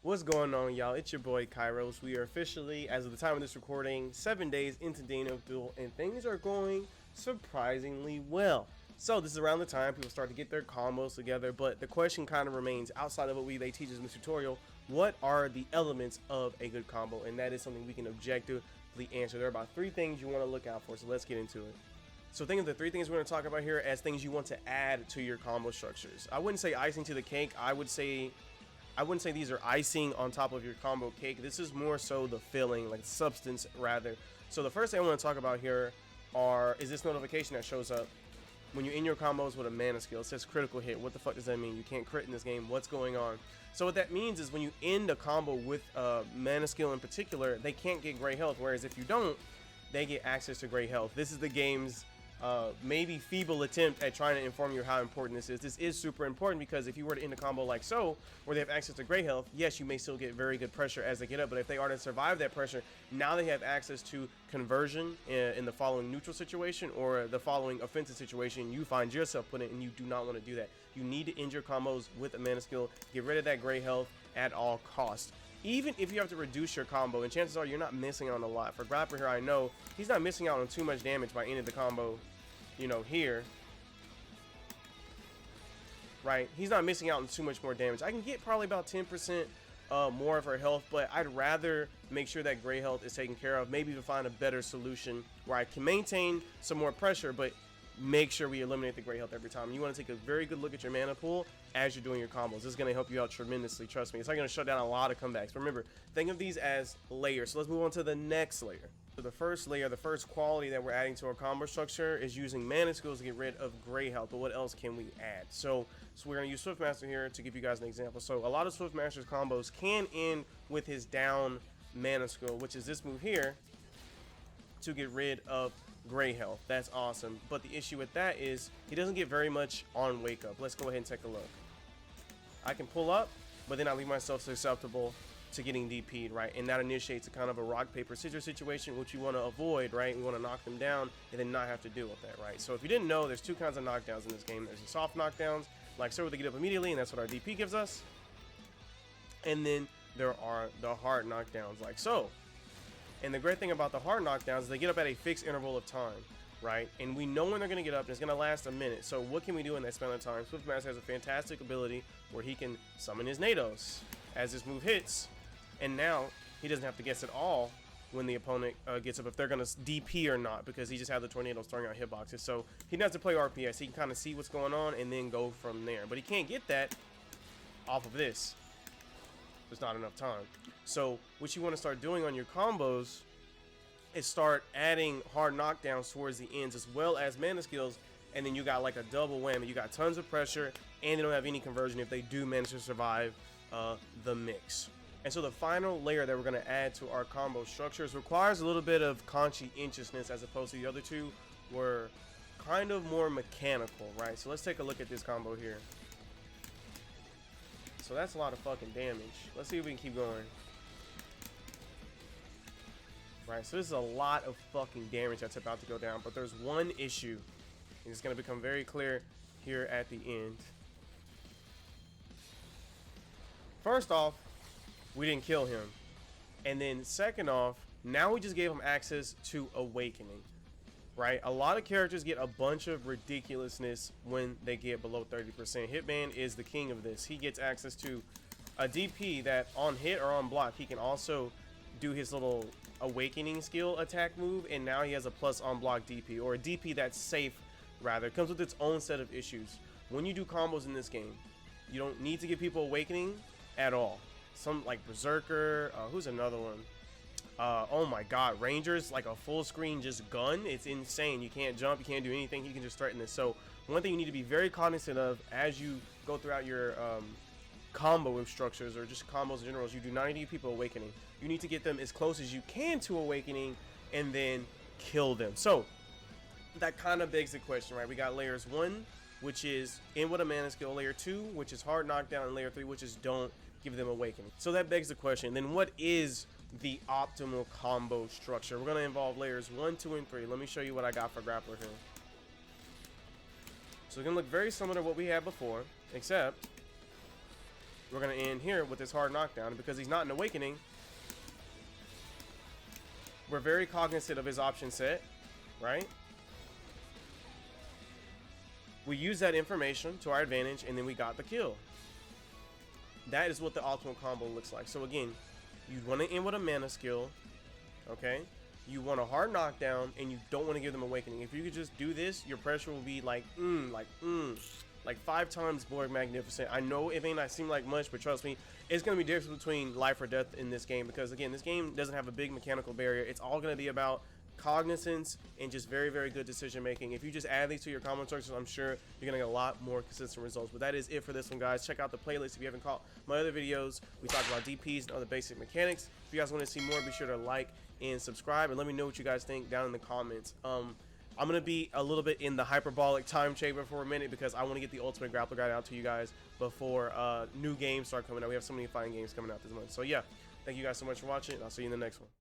What's going on, y'all? It's your boy Kairos. We are officially, as of the time of this recording, 7 days into DNF Duel, and things are going surprisingly well. So this is around the time people start to get their combos together, but the question kind of remains, outside of what they teach us in this tutorial, what are the elements of a good combo? And that is something we can objectively answer. There are about 3 things you want to look out for, so let's get into it. So think of the 3 things we're going to talk about here as things you want to add to your combo structures. I wouldn't say icing to the cake. I wouldn't say these are icing on top of your combo cake. This is more so the filling, like substance rather. So the first thing I want to talk about here is this notification that shows up when you're in your combos with a mana skill. It says critical hit. What the fuck does that mean? You can't crit in this game. What's going on? So what that means is when you end a combo with a mana skill in particular, they can't get gray health. Whereas if you don't, they get access to gray health. This is the game's maybe feeble attempt at trying to inform you how important this is. This is super important because if you were to end a combo like so, where they have access to gray health, yes, you may still get very good pressure as they get up, but if they are to survive that pressure, now they have access to conversion in the following neutral situation or the following offensive situation you find yourself put in, and you do not want to do that. You need to end your combos with a mana skill, get rid of that gray health at all costs. Even if you have to reduce your combo, and chances are you're not missing out on a lot. For Grapper here, I know he's not missing out on too much damage by ending the combo, you know, here. Right? He's not missing out on too much more damage. I can get probably about 10% more of her health, but I'd rather make sure that gray health is taken care of. Maybe to find a better solution where I can maintain some more pressure, but make sure we eliminate the gray health every time. You want to take a very good look at your mana pool as you're doing your combos. This is going to help you out tremendously, trust me. It's not going to shut down a lot of comebacks. Remember, think of these as layers. So let's move on to the next layer. So the first layer, the first quality that we're adding to our combo structure is using mana skills to get rid of gray health. But what else can we add? So we're going to use Swiftmaster here to give you guys an example. So a lot of Swiftmaster's combos can end with his down mana skill, which is this move here, to get rid of gray health. That's awesome, but the issue with that is he doesn't get very much on wake up. Let's go ahead and take a look. I can pull up, but then I leave myself susceptible to getting DP'd, right? And that initiates a kind of a rock paper scissors situation, which you want to avoid, right? We want to knock them down and then not have to deal with that, right? So if you didn't know, there's 2 kinds of knockdowns in this game. There's the soft knockdowns, like so, where they get up immediately, and that's what our DP gives us. And then there are the hard knockdowns, like so. And the great thing about the hard knockdowns is they get up at a fixed interval of time, right? And we know when they're going to get up, and it's going to last a minute. So what can we do in that span of time? Swiftmaster has a fantastic ability where he can summon his Nados as this move hits, and now he doesn't have to guess at all when the opponent gets up if they're going to DP or not, because he just has the tornadoes throwing out hitboxes. So he doesn't have to play RPS. He can kind of see what's going on and then go from there. But he can't get that off of this. There's not enough time. So what you want to start doing on your combos is start adding hard knockdowns towards the ends as well as mana skills, and then you got like a double whammy. You got tons of pressure and they don't have any conversion if they do manage to survive the mix. And so the final layer that we're going to add to our combo structures requires a little bit of conscientiousness, as opposed to the other 2 were kind of more mechanical, right? So let's take a look at this combo here. So that's a lot of fucking damage. Let's see if we can keep going. Right, so this is a lot of fucking damage that's about to go down, but there's one issue, and it's going to become very clear here at the end. First off, we didn't kill him. And then second off, now we just gave him access to Awakening. Right? A lot of characters get a bunch of ridiculousness when they get below 30%. Hitman is the king of this. He gets access to a DP that on hit or on block, he can also do his little Awakening skill attack move, and now he has a plus on block DP, or a DP that's safe rather. It comes with its own set of issues. When you do combos in this game, you don't need to give people Awakening at all. Some like Berserker, who's another one? Oh my god, Ranger's like a full screen just gun. It's insane. You can't jump, you can't do anything. You can just threaten this. So one thing you need to be very cognizant of as you go throughout your combo structures, or just combos in general, is you do not need to give people Awakening. You need to get them as close as you can to Awakening and then kill them. So that kind of begs the question, right? We got layers 1, which is in with a mana skill, layer 2, which is hard knockdown, and layer 3, which is don't give them Awakening. So that begs the question, then what is the optimal combo structure? We're going to involve layers 1, 2, and 3. Let me show you what I got for Grappler here. So it's going to look very similar to what we had before, except we're going to end here with this hard knockdown. Because he's not an awakening, we're very cognizant of his option set, right? We use that information to our advantage, and then we got the kill. That is what the optimal combo looks like. So again, you want to end with a mana skill, okay? You want a hard knockdown, and you don't want to give them awakening. If you could just do this, your pressure will be like 5 times more magnificent. I know it may not seem like much, but trust me, it's going to be different between life or death in this game, because again, this game doesn't have a big mechanical barrier. It's all going to be about cognizance and just very, very good decision making. If you just add these to your combo instructions, I'm sure you're gonna get a lot more consistent results. But that is it for this one, guys. Check out the playlist if you haven't caught my other videos. We talk about DPs and other basic mechanics. If you guys want to see more, be sure to like and subscribe, and let me know what you guys think down in the comments. I'm gonna be a little bit in the hyperbolic time chamber for a minute, because I want to get the ultimate grappler guide out to you guys before new games start coming out. We have so many fine games coming out this month. So yeah, thank you guys so much for watching, and I'll see you in the next one.